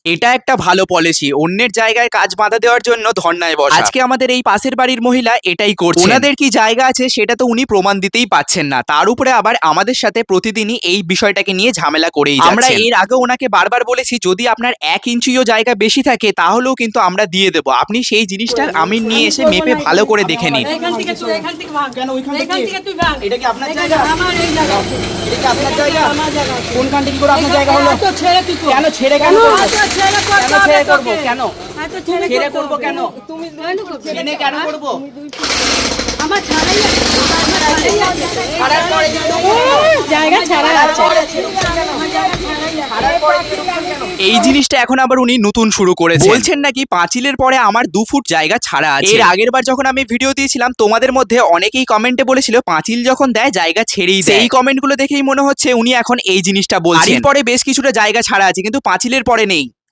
এটা একটা ভালো পলিসি, অন্যের জায়গায় কাজ বাধা দেওয়ার জন্য ধর্নায় বসা। আজকে আমাদের এই পাশের বাড়ির মহিলা এটাই করছে। ওনাদের কি জায়গা আছে সেটা তো উনি প্রমাণ দিতেই পাচ্ছেন না, তার উপরে আবার আমাদের সাথে প্রতিদিনই এই বিষয়টাকে নিয়ে ঝামেলা করেই যাচ্ছেন। আমরা এর আগে ওনাকে বারবার বলেছি যদি আপনার 1 ইঞ্চিও জায়গা বেশি থাকে তাহলেও কিন্তু আমরা দিয়ে দেবো, আপনি সেই জিনিসটার আমিন নিয়ে এসে মেপে ভালো করে দেখে নিন। এখান থেকে তুই এখান থেকে ভাগ। কেন ওইখান এখান থেকে তুই ভাগ। এটা কি আপনার এখান জায়গা? থেকে আমার এই জায়গা। এটা কি আপনার জায়গা? আমার জায়গা। কোনখান থেকে করে আপনার জায়গা হলো? এত ছেড়ে তুই কর। কেন ছেড়ে কেন করবো? এত ছেড়ে করতে কেন হবে ছেড়ে করবো? তোকে। কেন? এত ছেড়ে ছেড়ে করতে করবো হবে। কেন? তুমি ছেড়ে কেন করবো? আমার ছাড়াই আছে। আমার ছাড়াই আছে। ছাড়ার পরে জায়গা ছাড়া আছে। এই জিনিসটা এখন আবার উনি নতুন শুরু করেছেন, বলছেন নাকি পাঁচিলের পরে আমার 2 ফুট জায়গা ছাড়া আছে। এর আগের বার যখন আমি ভিডিও দিয়েছিলাম তোমাদের মধ্যে অনেকেই কমেন্টে বলেছিল পাঁচিল যখন দেয় জায়গা ছেড়েই দেয়। এই কমেন্টগুলো দেখেই মনে হচ্ছে উনি এখন এই জিনিসটা বলছেন। পরে বেশ কিছুটা জায়গা ছাড়া আছে কিন্তু পাঁচিলের পরে নেই।